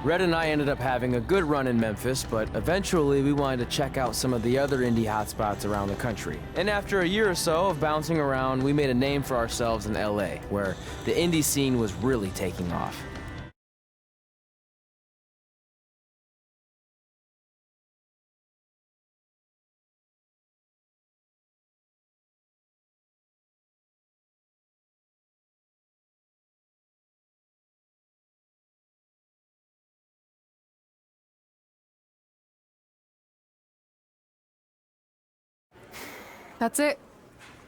Red and I ended up having a good run in Memphis, but eventually we wanted to check out some of the other indie hotspots around the country. And after a year or so of bouncing around, we made a name for ourselves in LA, where the indie scene was really taking off. That's it.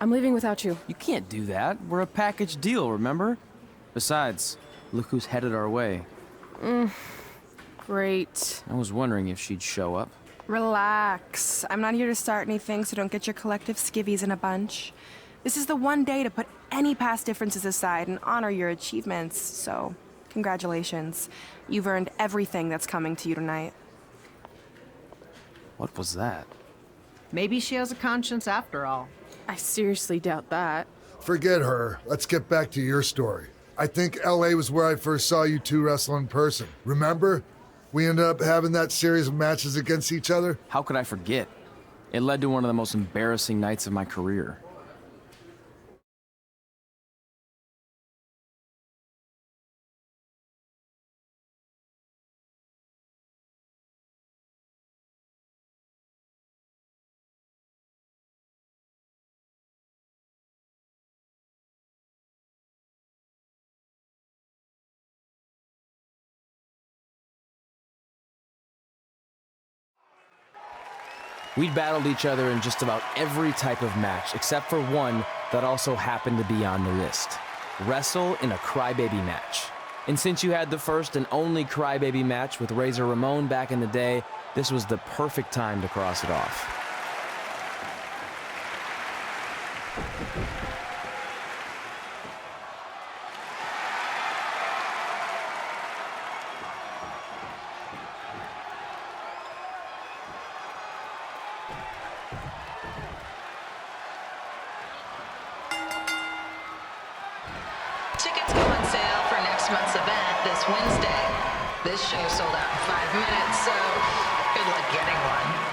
I'm leaving without you. You can't do that. We're a package deal, remember? Besides, look who's headed our way. Great. I was wondering if she'd show up. Relax. I'm not here to start anything, so don't get your collective skivvies in a bunch. This is the one day to put any past differences aside and honor your achievements, so congratulations. You've earned everything that's coming to you tonight. What was that? Maybe she has a conscience after all. I seriously doubt that. Forget her. Let's get back to your story. I think LA was where I first saw you two wrestle in person. Remember? We ended up having that series of matches against each other. How could I forget? It led to one of the most embarrassing nights of my career. We'd battled each other in just about every type of match, except for one that also happened to be on the list. Wrestle in a crybaby match. And since you had the first and only crybaby match with Razor Ramon back in the day, this was the perfect time to cross it off. Tickets go on sale for next month's event this Wednesday. This show sold out in 5 minutes, so good luck getting one.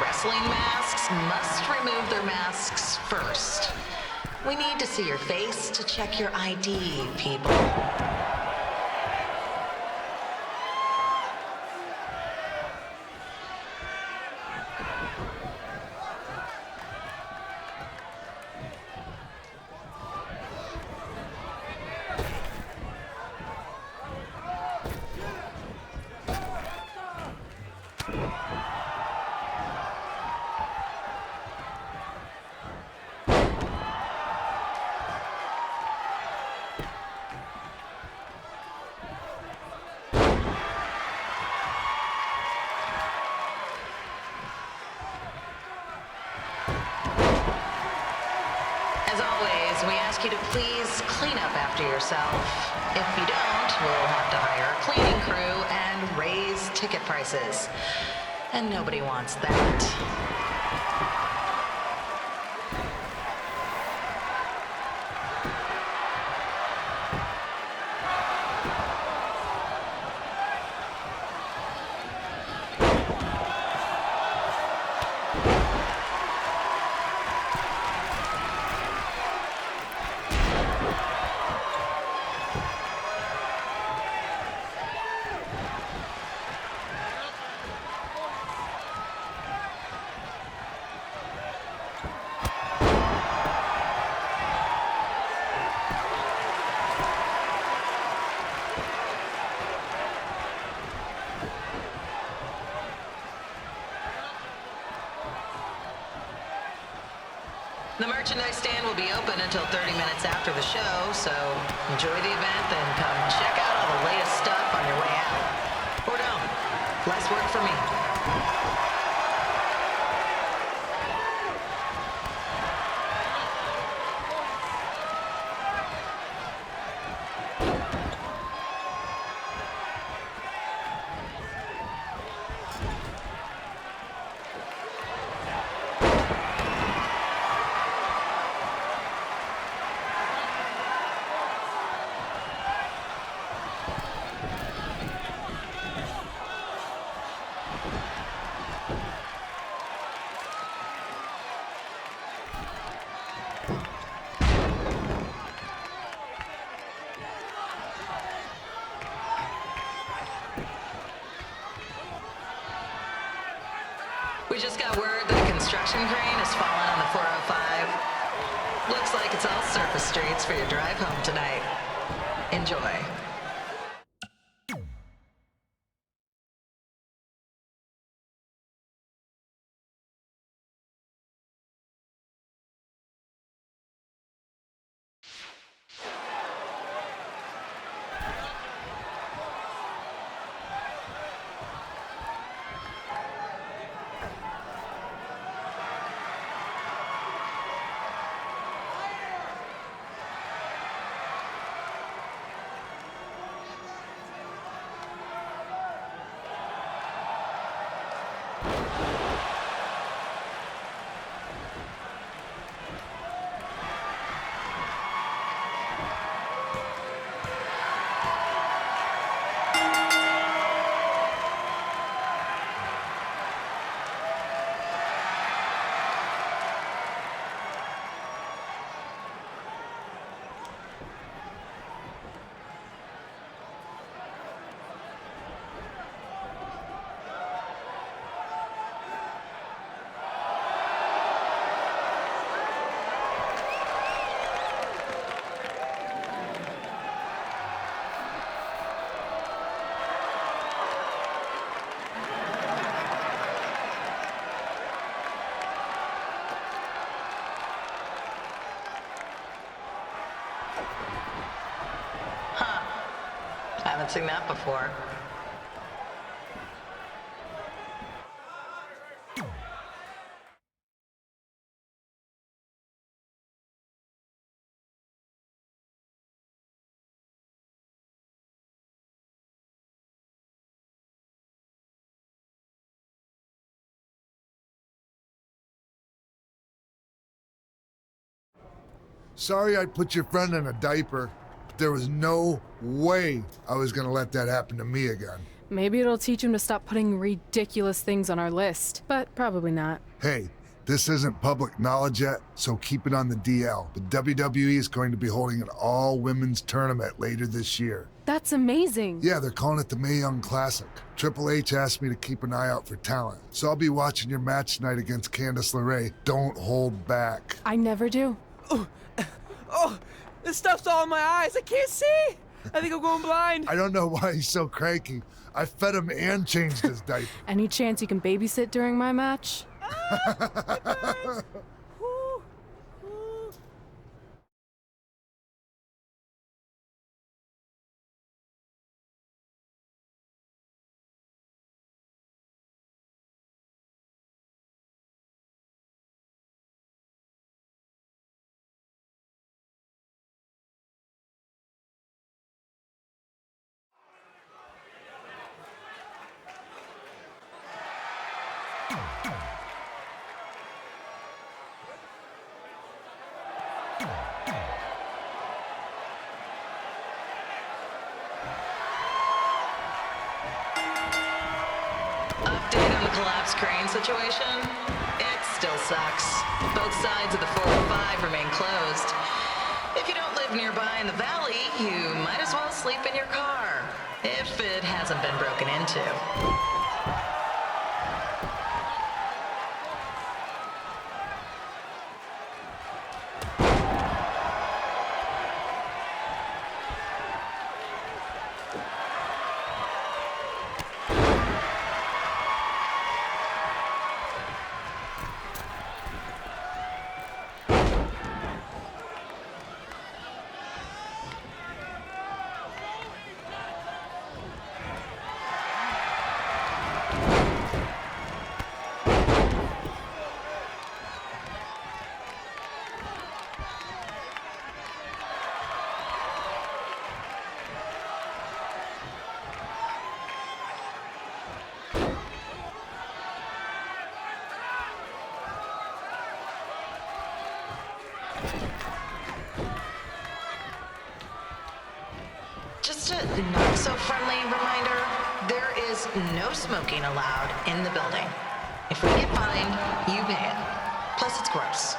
Wrestling masks must remove their masks first. We need to see your face to check your ID, people. As always, we ask you to please clean up after yourself. If you don't, we'll have to hire a cleaning crew and raise ticket prices. And nobody wants that. The merchandise stand will be open until 30 minutes after the show, so enjoy the event, then come check out all the latest stuff on your way out. Or don't. Less work for me. We just got word that a construction crane has fallen on the 405. Looks like it's all surface streets for your drive home tonight. Enjoy. Haven't seen that before. Sorry I put your friend in a diaper. There was no way I was gonna let that happen to me again. Maybe it'll teach him to stop putting ridiculous things on our list, but probably not. Hey, this isn't public knowledge yet, so keep it on the DL. But WWE is going to be holding an all-women's tournament later this year. That's amazing. Yeah, they're calling it the Mae Young Classic. Triple H asked me to keep an eye out for talent, so I'll be watching your match tonight against Candice LeRae. Don't hold back. I never do. Oh, this stuff's all in my eyes. I can't see. I think I'm going blind. I don't know why he's so cranky. I fed him and changed his diaper. Any chance you can babysit during my match? Update on the collapsed crane situation? It still sucks. Both sides of the 405 remain closed. If you don't live nearby in the valley, you might as well sleep in your car, if it hasn't been broken into. Just a not so friendly reminder, there is no smoking allowed in the building. If we get fined, you pay it. Plus it's gross.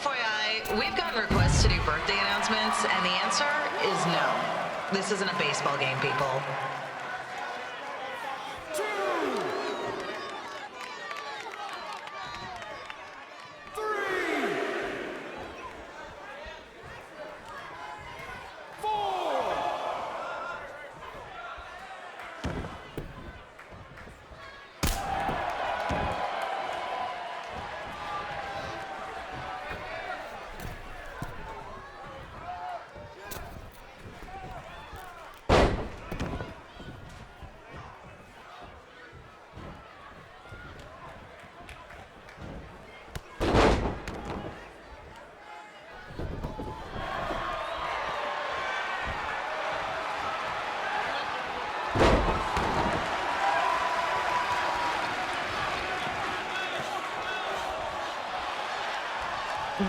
FYI, we've gotten requests to do birthday announcements, and the answer is no. This isn't a baseball game, people.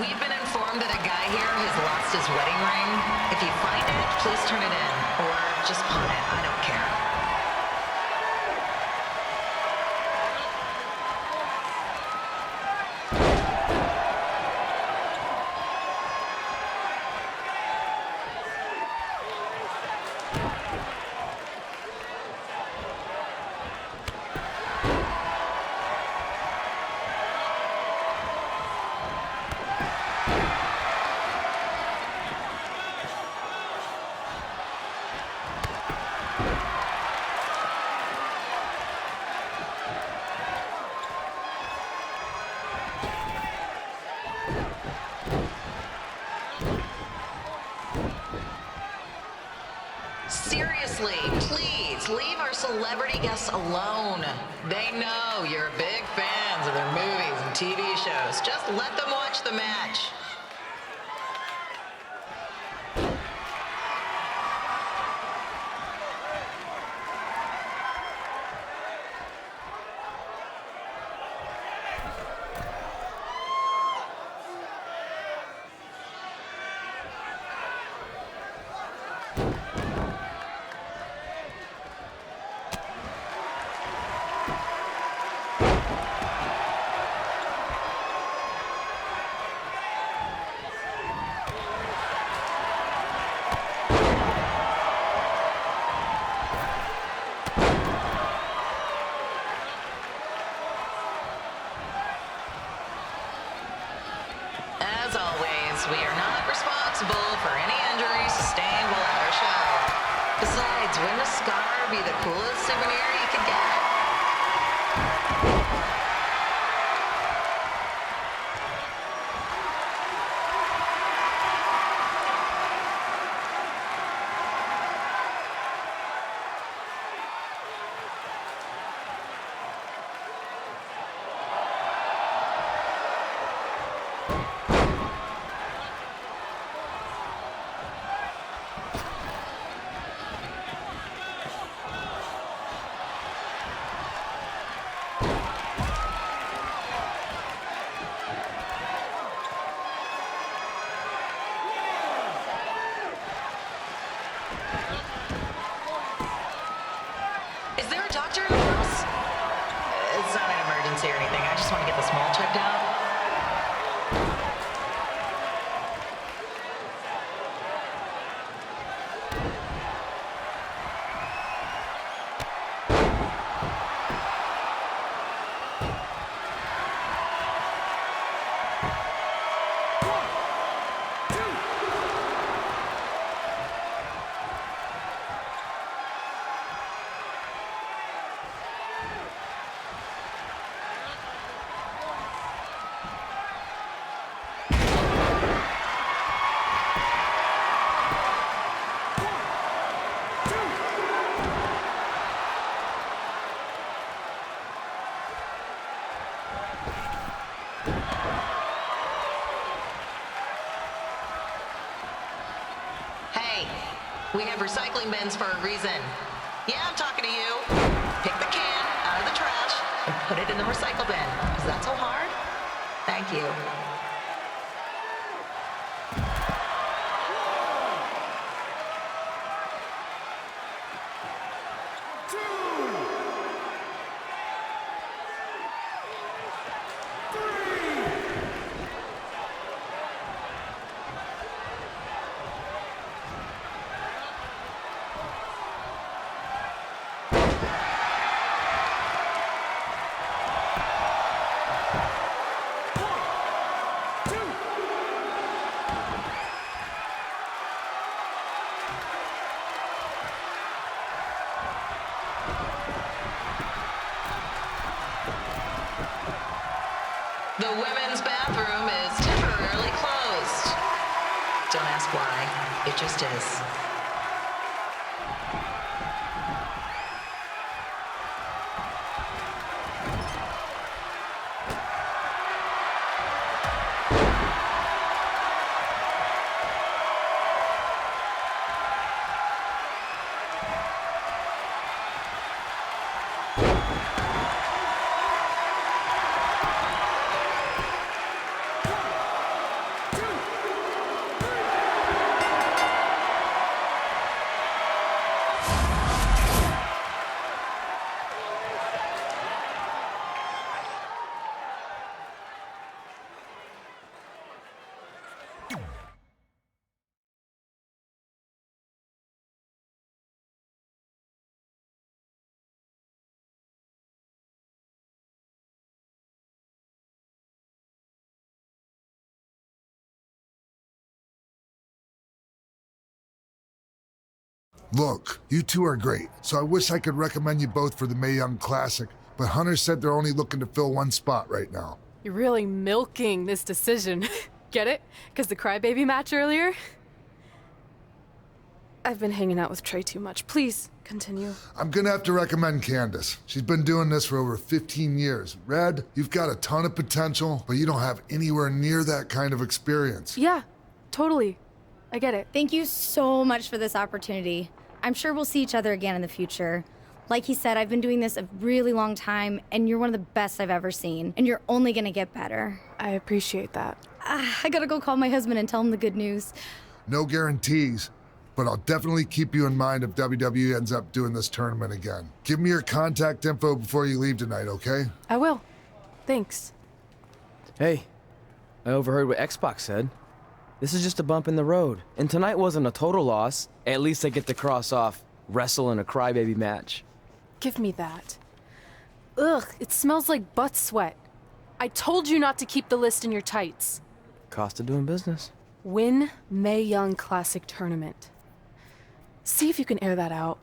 We've been informed that a guy here has lost his wedding ring. If you find it, please turn it in. Or just pawn it. I don't care. Seriously, please leave our celebrity guests alone. They know you're big fans of their movies and TV shows. Just let them watch the match. As always, we are not responsible for any injuries sustained while at our show. Besides, wouldn't a scar be the coolest souvenir you could get? Is there a doctor in the house? It's not an emergency or anything. I just want to get the small checked out. We have recycling bins for a reason. Yeah, I'm talking to you. Pick the can out of the trash and put it in the recycle bin. Is that so hard? Thank you. The women's bathroom is temporarily closed. Don't ask why, it just is. Look, you two are great, so I wish I could recommend you both for the Mae Young Classic, but Hunter said they're only looking to fill one spot right now. You're really milking this decision. Get it? Because the crybaby match earlier? I've been hanging out with Trey too much. Please, continue. I'm gonna have to recommend Candace. She's been doing this for over 15 years. Red, you've got a ton of potential, but you don't have anywhere near that kind of experience. Yeah, totally. I get it. Thank you so much for this opportunity. I'm sure we'll see each other again in the future. Like he said, I've been doing this a really long time, and you're one of the best I've ever seen, and you're only gonna get better. I appreciate that. I gotta go call my husband and tell him the good news. No guarantees, but I'll definitely keep you in mind if WWE ends up doing this tournament again. Give me your contact info before you leave tonight, okay? I will. Thanks. Hey, I overheard what Xbox said. This is just a bump in the road. And tonight wasn't a total loss. At least I get to cross off wrestle in a crybaby match. Give me that. Ugh, it smells like butt sweat. I told you not to keep the list in your tights. Cost of doing business. Win Mae Young Classic Tournament. See if you can air that out.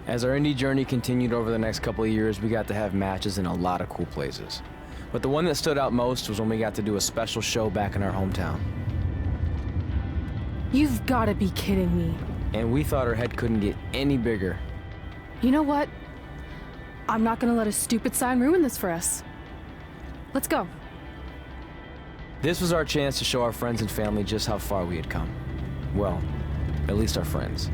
As our indie journey continued over the next couple of years, we got to have matches in a lot of cool places. But the one that stood out most was when we got to do a special show back in our hometown. You've gotta be kidding me. And we thought our head couldn't get any bigger. You know what? I'm not gonna let a stupid sign ruin this for us. Let's go. This was our chance to show our friends and family just how far we had come. Well, at least our friends.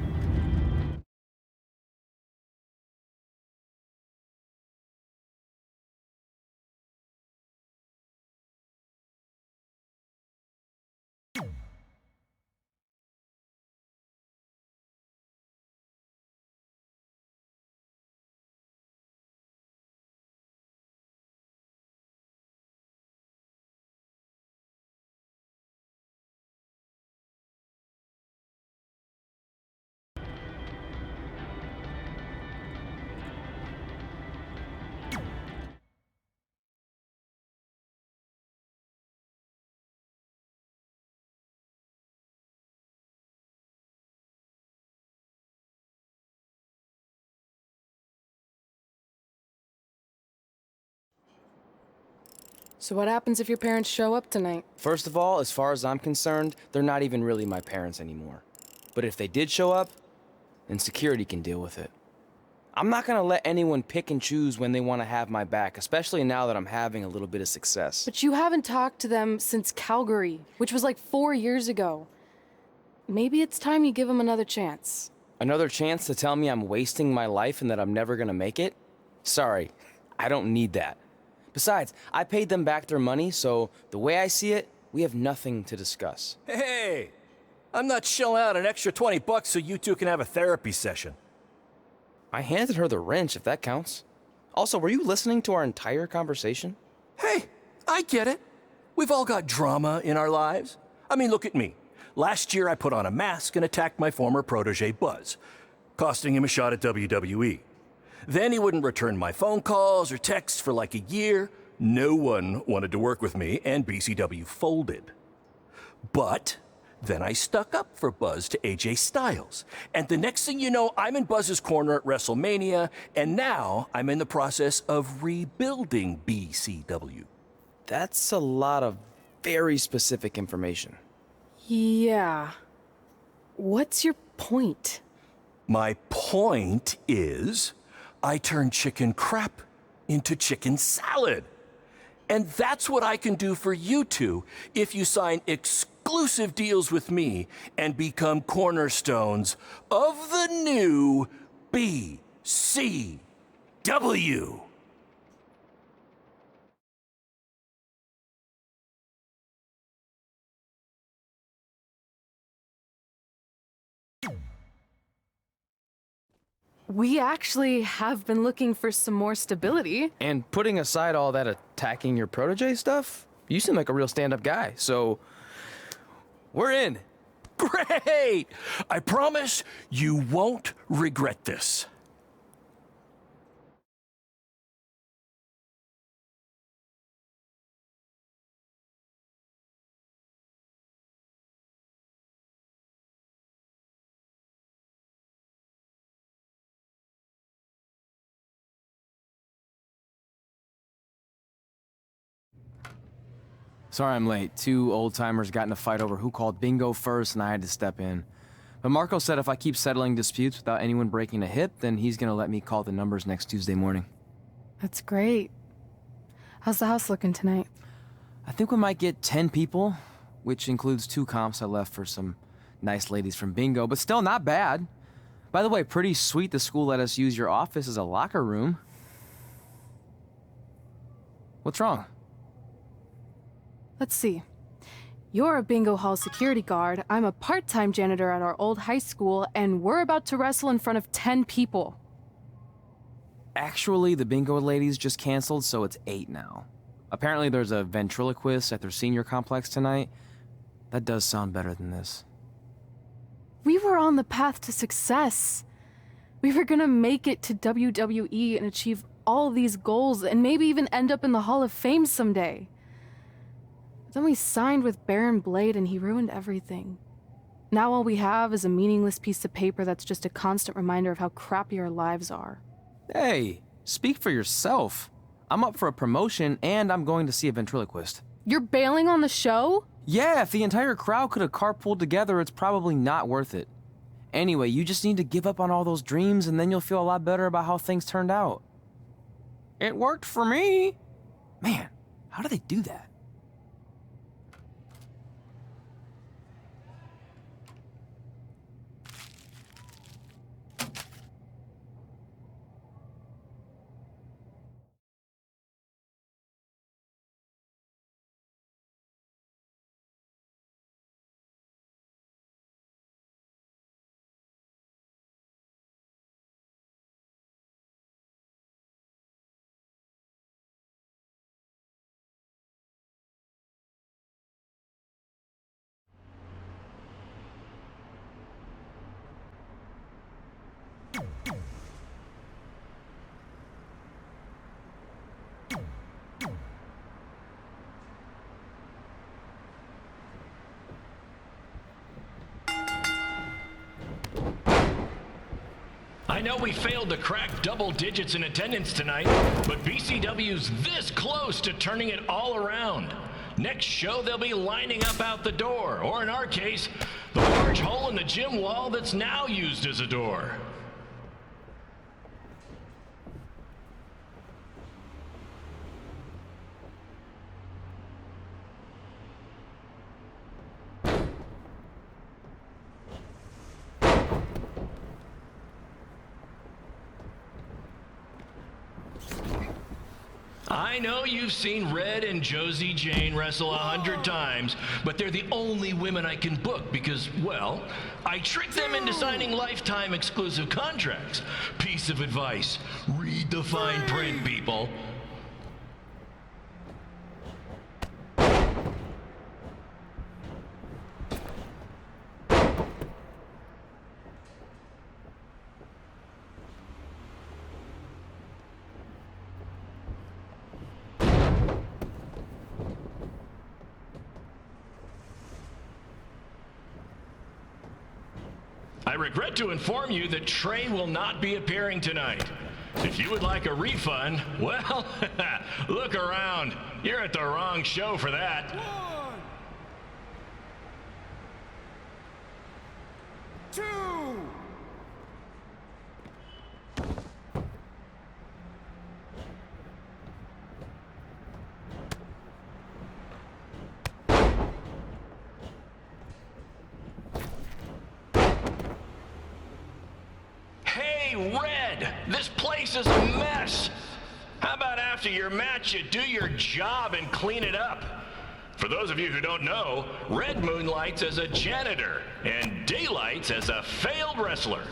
So what happens if your parents show up tonight? First of all, as far as I'm concerned, they're not even really my parents anymore. But if they did show up, then security can deal with it. I'm not gonna let anyone pick and choose when they want to have my back, especially now that I'm having a little bit of success. But you haven't talked to them since Calgary, which was like 4 years ago. Maybe it's time you give them another chance. Another chance to tell me I'm wasting my life and that I'm never gonna make it? Sorry, I don't need that. Besides, I paid them back their money, so the way I see it, we have nothing to discuss. Hey, I'm not shelling out an extra 20 bucks so you two can have a therapy session. I handed her the wrench, if that counts. Also, were you listening to our entire conversation? Hey, I get it. We've all got drama in our lives. I mean, look at me. Last year, I put on a mask and attacked my former protege, Buzz, costing him a shot at WWE. Then he wouldn't return my phone calls or texts for like a year. No one wanted to work with me, and BCW folded. But then I stuck up for Buzz to AJ Styles. And the next thing you know, I'm in Buzz's corner at WrestleMania, and now I'm in the process of rebuilding BCW. That's a lot of very specific information. Yeah. What's your point? My point is, I turned chicken crap into chicken salad. And that's what I can do for you two if you sign exclusive deals with me and become cornerstones of the new BCW. We actually have been looking for some more stability. And putting aside all that attacking your protege stuff, you seem like a real stand-up guy, so we're in. Great! I promise you won't regret this. Sorry I'm late. Two old-timers got in a fight over who called bingo first, and I had to step in. But Marco said if I keep settling disputes without anyone breaking a hip, then he's gonna let me call the numbers next Tuesday morning. That's great. How's the house looking tonight? I think we might get 10 people, which includes 2 comps I left for some nice ladies from bingo, but still not bad. By the way, pretty sweet the school let us use your office as a locker room. What's wrong? Let's see. You're a bingo hall security guard, I'm a part-time janitor at our old high school, and we're about to wrestle in front of 10 people. Actually, the bingo ladies just canceled, so it's 8 now. Apparently there's a ventriloquist at their senior complex tonight. That does sound better than this. We were on the path to success. We were gonna make it to WWE and achieve all these goals, and maybe even end up in the Hall of Fame someday. Then we signed with Baron Blade and he ruined everything. Now all we have is a meaningless piece of paper that's just a constant reminder of how crappy our lives are. Hey, speak for yourself. I'm up for a promotion and I'm going to see a ventriloquist. You're bailing on the show? Yeah, if the entire crowd could have carpooled together, it's probably not worth it. Anyway, you just need to give up on all those dreams and then you'll feel a lot better about how things turned out. It worked for me. Man, how do they do that? I know we failed to crack double digits in attendance tonight, but BCW's this close to turning it all around. Next show, they'll be lining up out the door, or in our case, the large hole in the gym wall that's now used as a door. I know you've seen Red and Josie Jane wrestle 100 times, but they're the only women I can book because, well, I tricked them into signing lifetime exclusive contracts. Piece of advice: read the fine print, people. I regret to inform you that Trey will not be appearing tonight. If you would like a refund, well, look around. You're at the wrong show for that. 1, 2. Red, this place is a mess. How about after your match you do your job and clean it up? For those of you who don't know, Red moonlights as a janitor and daylights as a failed wrestler.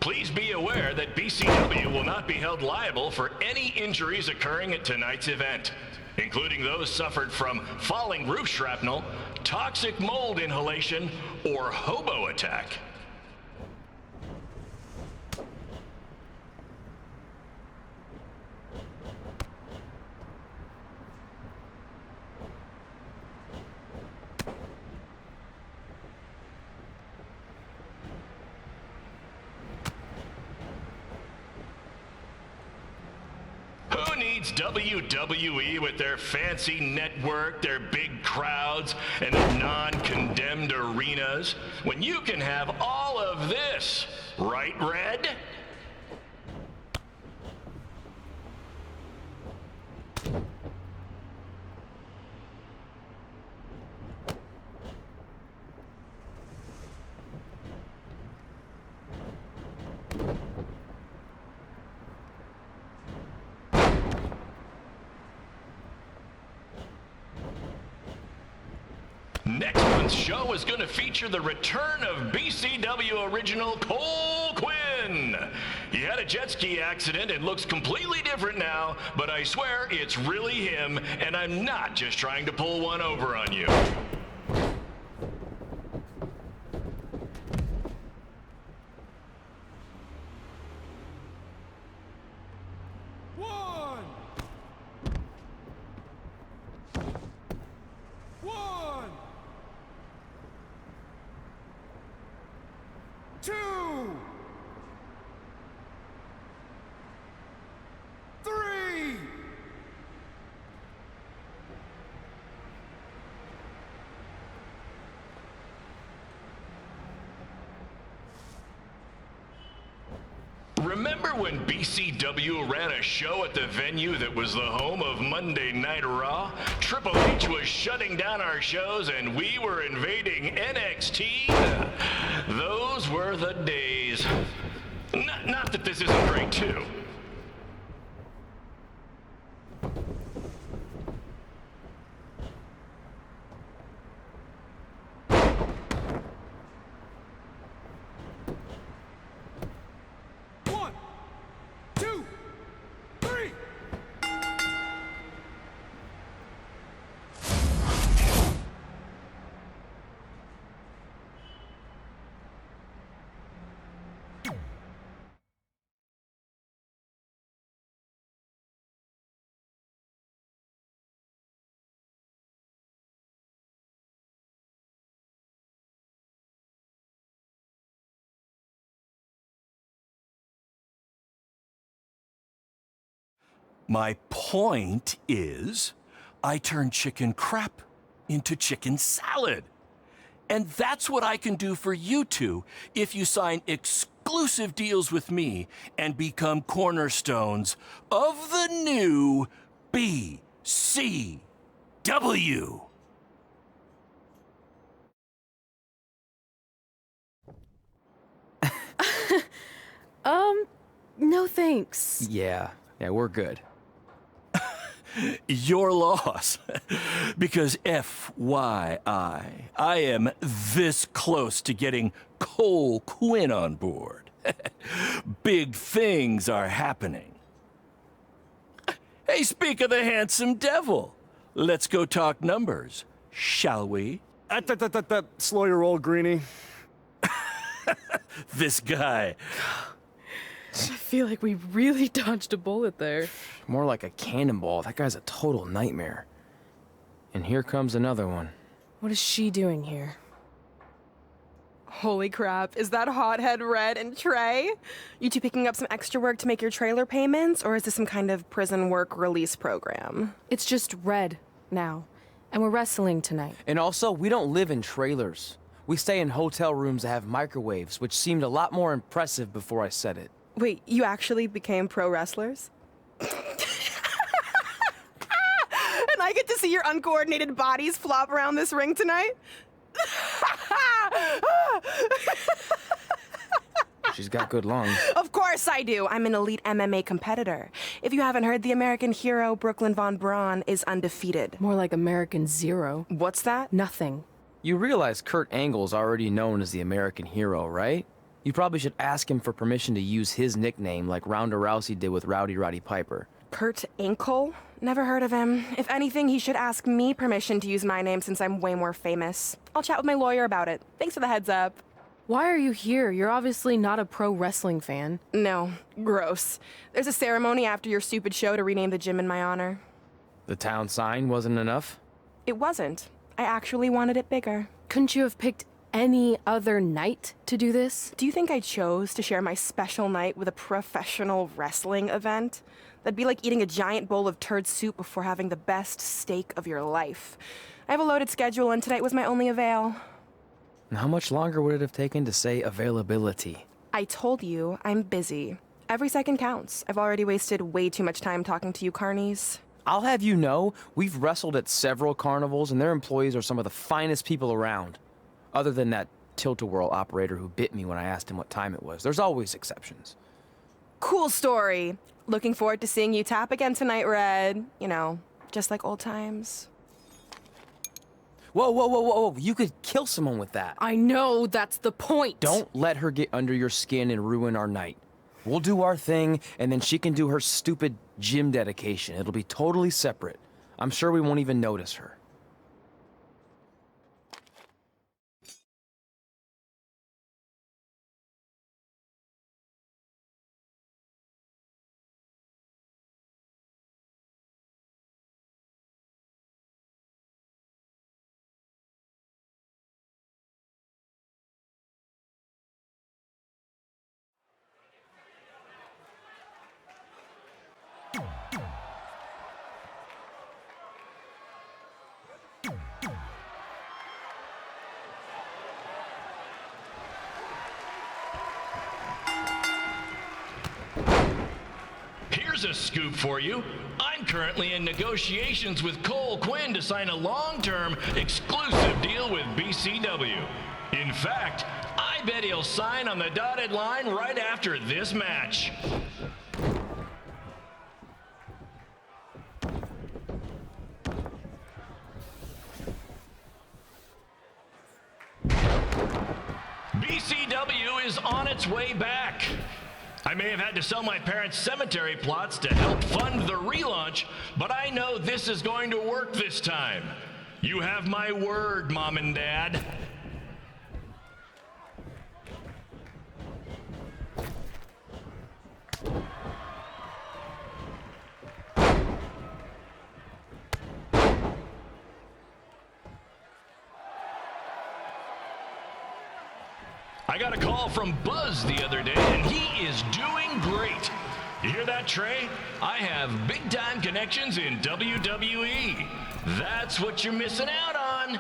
Please be aware that BCW will not be held liable for any injuries occurring at tonight's event, including those suffered from falling roof shrapnel, toxic mold inhalation, or hobo attack. Who needs WWE with their fancy network, their big crowds, and their non-condemned arenas, when you can have all of this, right, Red? Next month's show is going to feature the return of BCW original Cole Quinn. He had a jet ski accident and looks completely different now, but I swear it's really him, and I'm not just trying to pull one over on you. Remember when BCW ran a show at the venue that was the home of Monday Night Raw? Triple H was shutting down our shows and we were invading NXT? Those were the days. Not that this isn't great too. My point is, I turn chicken crap into chicken salad. And that's what I can do for you two if you sign exclusive deals with me and become cornerstones of the new BCW. No thanks. Yeah, we're good. Your loss. Because FYI, I am this close to getting Cole Quinn on board. Big things are happening. Hey, speak of the handsome devil. Let's go talk numbers, shall we? Slow your roll, Greenie. This guy. I feel like we really dodged a bullet there. More like a cannonball. That guy's a total nightmare. And here comes another one. What is she doing here? Holy crap, is that hothead Red and Trey? You two picking up some extra work to make your trailer payments, or is this some kind of prison work release program? It's just Red now, and we're wrestling tonight. And also, we don't live in trailers. We stay in hotel rooms that have microwaves, which seemed a lot more impressive before I said it. Wait, you actually became pro wrestlers? And I get to see your uncoordinated bodies flop around this ring tonight? She's got good lungs. Of course I do. I'm an elite MMA competitor. If you haven't heard, the American hero Brooklyn Von Braun is undefeated. More like American Zero. What's that? Nothing. You realize Kurt Angle's already known as the American hero, right? You probably should ask him for permission to use his nickname like Ronda Rousey did with Rowdy Roddy Piper. Kurt Angle? Never heard of him. If anything, he should ask me permission to use my name since I'm way more famous. I'll chat with my lawyer about it. Thanks for the heads up. Why are you here? You're obviously not a pro wrestling fan. No, gross. There's a ceremony after your stupid show to rename the gym in my honor. The town sign wasn't enough? It wasn't. I actually wanted it bigger. Couldn't you have picked any other night to do this? Do you think I chose to share my special night with a professional wrestling event? That'd be like eating a giant bowl of turd soup before having the best steak of your life. I have a loaded schedule, and tonight was my only avail. And how much longer would it have taken to say availability? I told you, I'm busy. Every second counts. I've already wasted way too much time talking to you carnies. I'll have you know, we've wrestled at several carnivals, and their employees are some of the finest people around. Other than that tilt-a-whirl operator who bit me when I asked him what time it was. There's always exceptions. Cool story. Looking forward to seeing you tap again tonight, Red. You know, just like old times. Whoa. You could kill someone with that. I know, that's the point. Don't let her get under your skin and ruin our night. We'll do our thing, and then she can do her stupid gym dedication. It'll be totally separate. I'm sure we won't even notice her. Here's a scoop for you. I'm currently in negotiations with Cole Quinn to sign a long-term exclusive deal with BCW. In fact, I bet he'll sign on the dotted line right after this match. BCW is on its way back. I may have had to sell my parents' cemetery plots to help fund the relaunch, but I know this is going to work this time. You have my word, Mom and Dad. I got a call from Buzz the other day, and he is doing great. You hear that, Trey? I have big-time connections in WWE. That's what you're missing out on.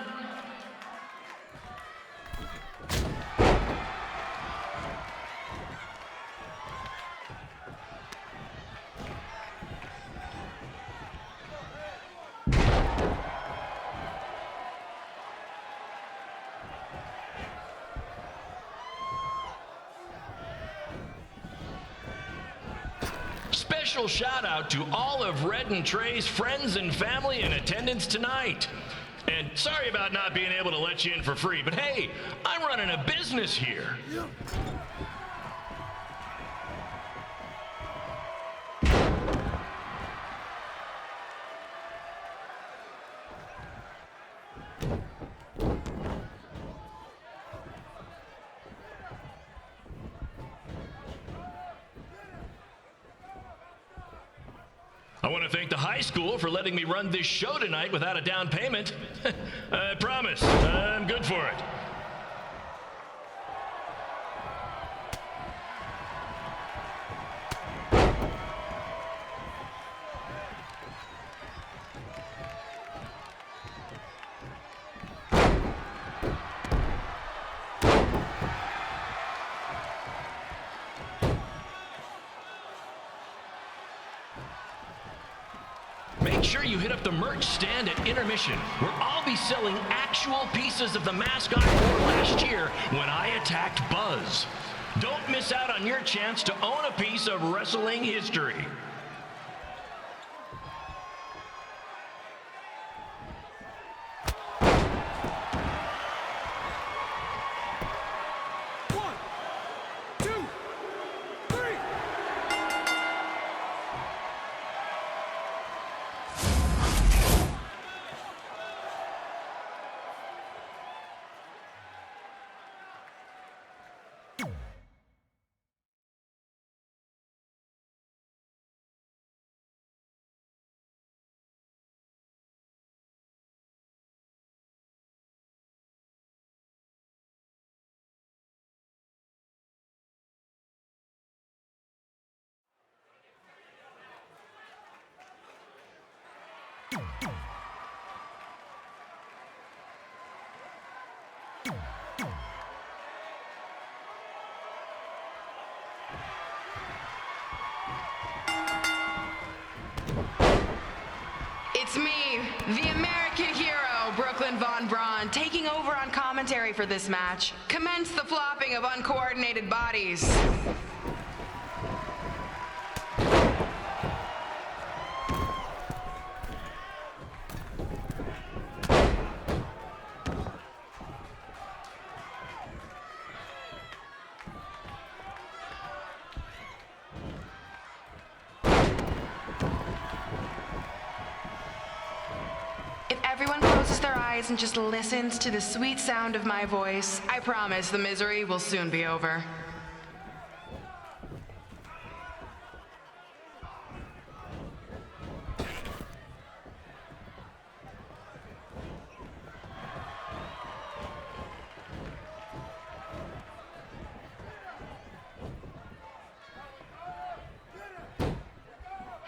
Special shout out to all of Red and Trey's friends and family in attendance tonight. And sorry about not being able to let you in for free, but hey, I'm running a business here. I want to thank the high school for letting me run this show tonight without a down payment. I promise, I'm good for it. Make sure you hit up the merch stand at intermission, where I'll be selling actual pieces of the mask I wore last year when I attacked Buzz. Don't miss out on your chance to own a piece of wrestling history. It's me, the American hero, Brooklyn Von Braun, taking over on commentary for this match. Commence the flopping of uncoordinated bodies. Everyone closes their eyes and just listens to the sweet sound of my voice. I promise the misery will soon be over.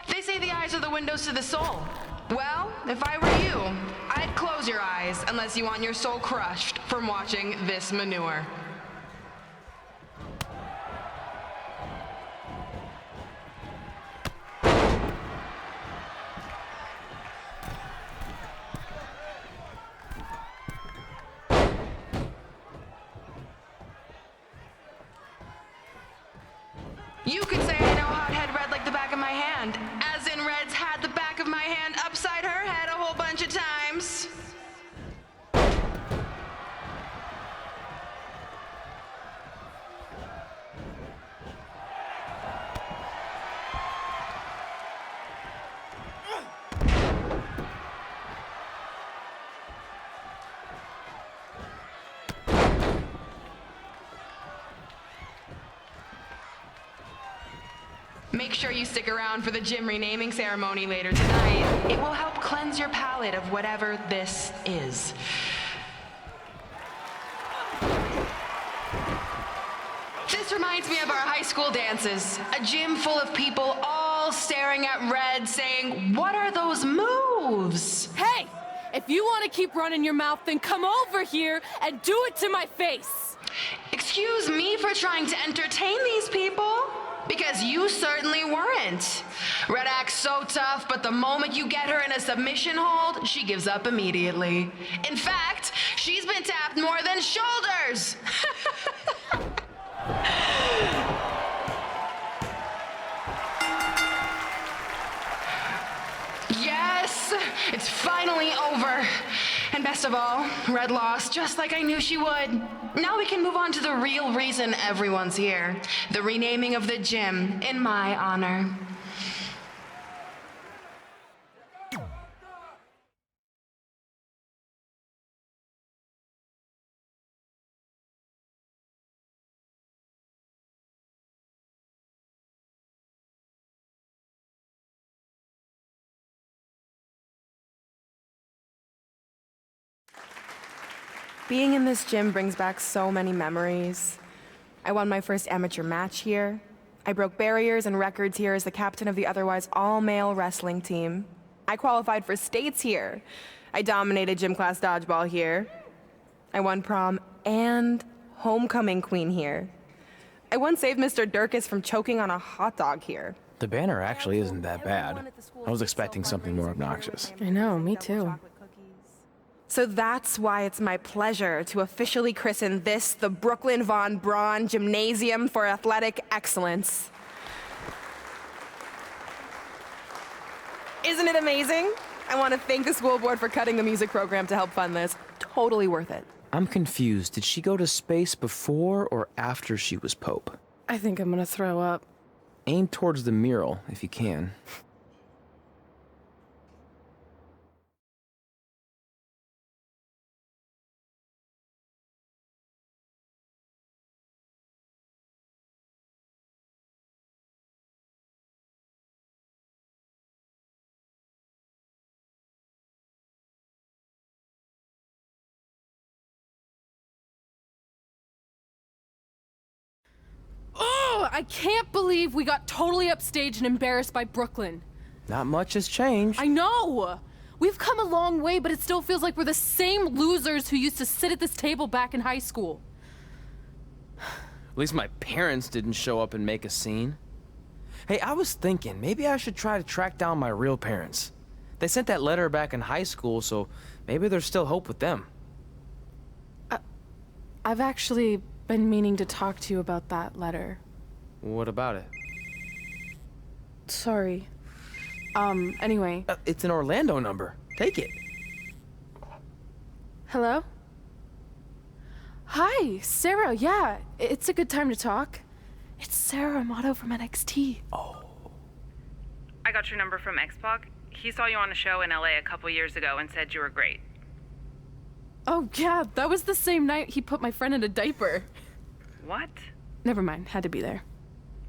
They say the eyes are the windows to the soul. Well, if I were you, I'd close your eyes unless you want your soul crushed from watching this manure. You could say I know Hothead Red like the back of my hand, as in Red's had the back of my hand upside her head a whole bunch of times. Make sure you stick around for the gym renaming ceremony later tonight. It will help cleanse your palate of whatever this is. This reminds me of our high school dances. A gym full of people all staring at Red saying, "What are those moves?" Hey! If you want to keep running your mouth, then come over here and do it to my face! Excuse me for trying to entertain these people? Because you certainly weren't. Red acts so tough, but the moment you get her in a submission hold, she gives up immediately. In fact, she's been tapped more than shoulders. Yes, it's finally over. And best of all, Red lost just like I knew she would. Now we can move on to the real reason everyone's here. The renaming of the gym in my honor. Being in this gym brings back so many memories. I won my first amateur match here. I broke barriers and records here as the captain of the otherwise all-male wrestling team. I qualified for states here. I dominated gym class dodgeball here. I won prom and homecoming queen here. I once saved Mr. Durkis from choking on a hot dog here. The banner actually isn't that bad. I was expecting something more obnoxious. I know, me too. So that's why it's my pleasure to officially christen this the Brooklyn Von Braun Gymnasium for Athletic Excellence. Isn't it amazing? I want to thank the school board for cutting the music program to help fund this. Totally worth it. I'm confused. Did she go to space before or after she was Pope? I think I'm gonna throw up. Aim towards the mural, if you can. Oh, I can't believe we got totally upstaged and embarrassed by Brooklyn. Not much has changed. I know! We've come a long way, but it still feels like we're the same losers who used to sit at this table back in high school. At least my parents didn't show up and make a scene. Hey, I was thinking, maybe I should try to track down my real parents. They sent that letter back in high school, so maybe there's still hope with them. I've actually been meaning to talk to you about that letter. What about it? Sorry. Anyway. It's an Orlando number. Take it. Hello? Hi, Sarah. Yeah, it's a good time to talk. It's Sarah Amato from NXT. Oh. I got your number from X-Pac. He saw you on a show in LA a couple years ago and said you were great. Oh, yeah, that was the same night he put my friend in a diaper. What? Never mind, had to be there.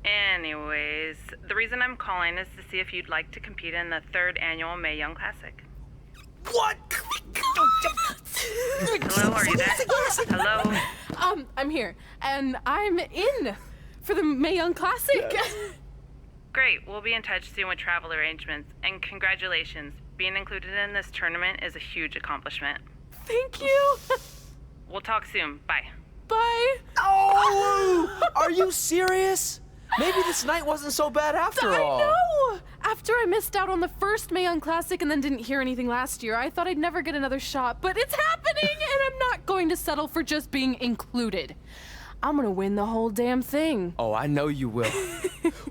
Anyways, the reason I'm calling is to see if you'd like to compete in the 3rd annual Mae Young Classic. What? Hello, are you there? Hello? I'm here, and I'm in for the Mae Young Classic. Yes. Great, we'll be in touch soon with travel arrangements, and congratulations. Being included in this tournament is a huge accomplishment. Thank you. We'll talk soon. Bye. Bye. Oh! Are you serious? Maybe this night wasn't so bad after all. I know! After I missed out on the first Mae Young Classic and then didn't hear anything last year, I thought I'd never get another shot, but it's happening, and I'm not going to settle for just being included. I'm gonna win the whole damn thing. Oh, I know you will.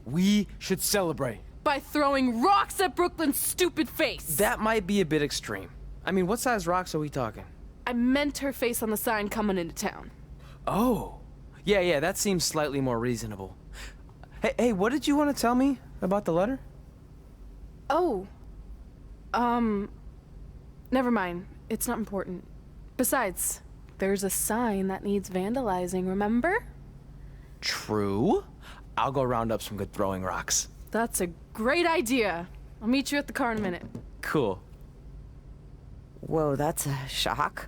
We should celebrate. By throwing rocks at Brooklyn's stupid face. That might be a bit extreme. I mean, what size rocks are we talking? I meant her face on the sign coming into town. Oh. Yeah, that seems slightly more reasonable. Hey, what did you want to tell me about the letter? Oh. Never mind. It's not important. Besides, there's a sign that needs vandalizing, remember? True. I'll go round up some good throwing rocks. That's a great idea. I'll meet you at the car in a minute. Cool. Whoa, that's a shock.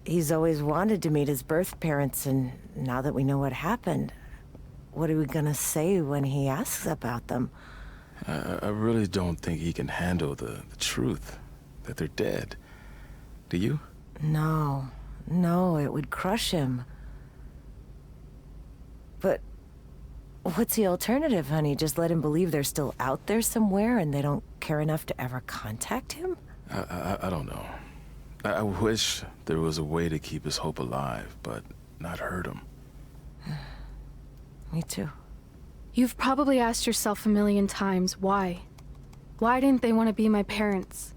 He's always wanted to meet his birth parents, and now that we know what happened, what are we gonna say when he asks about them? I really don't think he can handle the truth, that they're dead. Do you? No, it would crush him. But what's the alternative, honey? Just let him believe they're still out there somewhere and they don't care enough to ever contact him? I don't know. I wish there was a way to keep his hope alive, but not hurt him. Me too. You've probably asked yourself a million times, why? Why didn't they want to be my parents?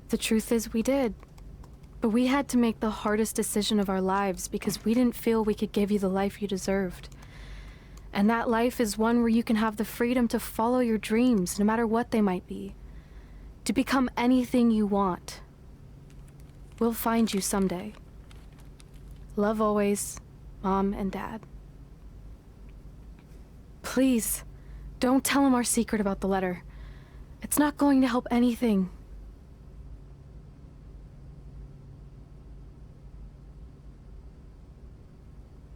The truth is, we did. But we had to make the hardest decision of our lives because we didn't feel we could give you the life you deserved. And that life is one where you can have the freedom to follow your dreams, no matter what they might be. To become anything you want. We'll find you someday. Love always, Mom and Dad. Please, don't tell him our secret about the letter. It's not going to help anything.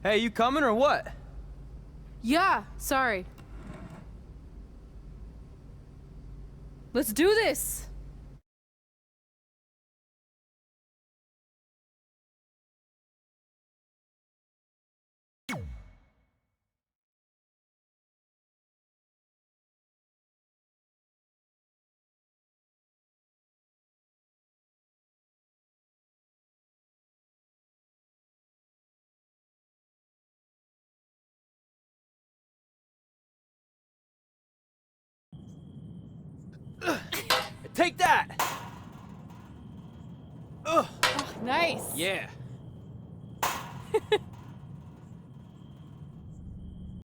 Hey, you coming or what? Yeah, sorry. Let's do this! Take that! Ugh. Nice! Yeah.